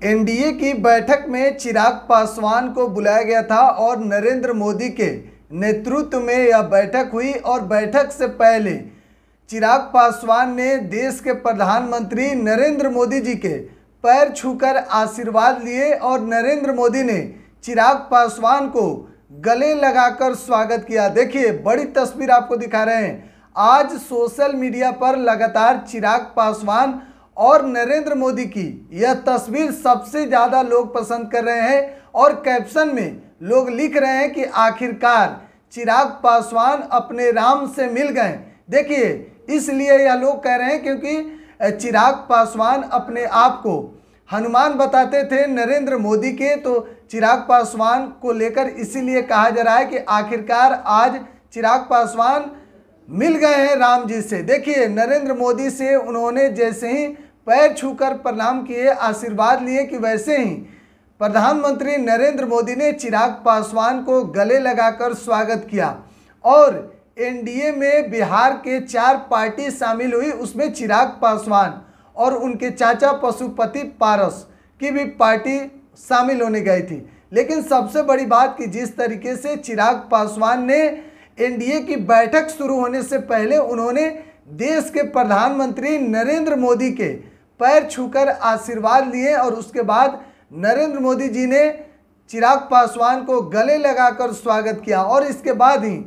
NDA की बैठक में चिराग पासवान को बुलाया गया था और नरेंद्र मोदी के नेतृत्व में यह बैठक हुई। और बैठक से पहले चिराग पासवान ने देश के प्रधानमंत्री नरेंद्र मोदी जी के पैर छूकर आशीर्वाद लिए और नरेंद्र मोदी ने चिराग पासवान को गले लगाकर स्वागत किया। देखिए, बड़ी तस्वीर आपको दिखा रहे हैं। आज सोशल मीडिया पर लगातार चिराग पासवान और नरेंद्र मोदी की यह तस्वीर सबसे ज़्यादा लोग पसंद कर रहे हैं और कैप्शन में लोग लिख रहे हैं कि आखिरकार चिराग पासवान अपने राम से मिल गए। देखिए, इसलिए यह लोग कह रहे हैं क्योंकि चिराग पासवान अपने आप को हनुमान बताते थे नरेंद्र मोदी के, तो चिराग पासवान को लेकर इसीलिए कहा जा रहा है कि आखिरकार आज चिराग पासवान मिल गए हैं राम जी से। देखिए, नरेंद्र मोदी से उन्होंने जैसे ही पैर छूकर प्रणाम किए, आशीर्वाद लिए, कि वैसे ही प्रधानमंत्री नरेंद्र मोदी ने चिराग पासवान को गले लगाकर स्वागत किया। और एनडीए में बिहार के 4 पार्टी शामिल हुई, उसमें चिराग पासवान और उनके चाचा पशुपति पारस की भी पार्टी शामिल होने गई थी। लेकिन सबसे बड़ी बात कि जिस तरीके से चिराग पासवान ने एनडीए की बैठक शुरू होने से पहले उन्होंने देश के प्रधानमंत्री नरेंद्र मोदी के पैर छूकर आशीर्वाद लिए और उसके बाद नरेंद्र मोदी जी ने चिराग पासवान को गले लगाकर स्वागत किया। और इसके बाद ही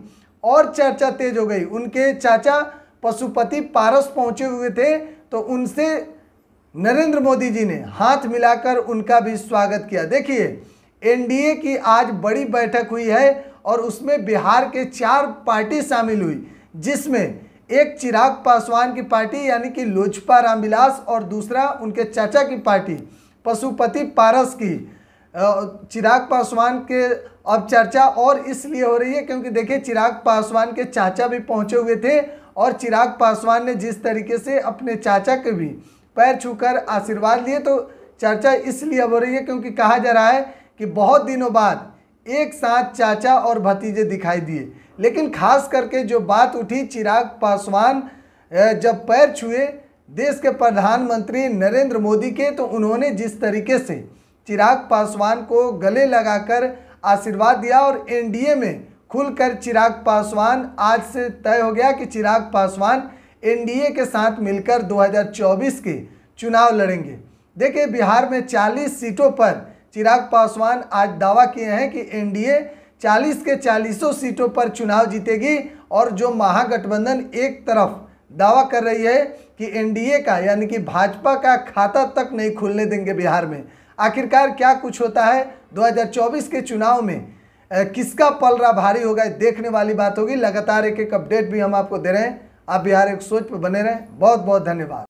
और चर्चा तेज हो गई। उनके चाचा पशुपति पारस पहुंचे हुए थे, तो उनसे नरेंद्र मोदी जी ने हाथ मिलाकर उनका भी स्वागत किया। देखिए, एनडीए की आज बड़ी बैठक हुई है और उसमें बिहार के 4 पार्टी शामिल हुई, जिसमें एक चिराग पासवान की पार्टी यानी कि लोजपा रामविलास और दूसरा उनके चाचा की पार्टी पशुपति पारस की। चिराग पासवान के अब चर्चा और इसलिए हो रही है क्योंकि देखिए, चिराग पासवान के चाचा भी पहुंचे हुए थे और चिराग पासवान ने जिस तरीके से अपने चाचा के भी पैर छूकर आशीर्वाद लिए, तो चर्चा इसलिए हो रही है क्योंकि कहा जा रहा है कि बहुत दिनों बाद एक साथ चाचा और भतीजे दिखाई दिए। लेकिन खास करके जो बात उठी, चिराग पासवान जब पैर छुए देश के प्रधानमंत्री नरेंद्र मोदी के, तो उन्होंने जिस तरीके से चिराग पासवान को गले लगाकर आशीर्वाद दिया और एनडीए में खुलकर चिराग पासवान आज से तय हो गया कि चिराग पासवान एनडीए के साथ मिलकर 2024 के चुनाव लड़ेंगे। देखिए, बिहार में 40 सीटों पर चिराग पासवान आज दावा किए हैं कि एनडीए 40 के 40 सीटों पर चुनाव जीतेगी। और जो महागठबंधन एक तरफ दावा कर रही है कि एनडीए का यानी कि भाजपा का खाता तक नहीं खुलने देंगे बिहार में। आखिरकार क्या कुछ होता है 2024 के चुनाव में, किसका पलड़ा भारी होगा, देखने वाली बात होगी। लगातार एक अपडेट भी हम आपको दे रहे हैं। आप बिहार एक सोच पर बने रहें। बहुत बहुत धन्यवाद।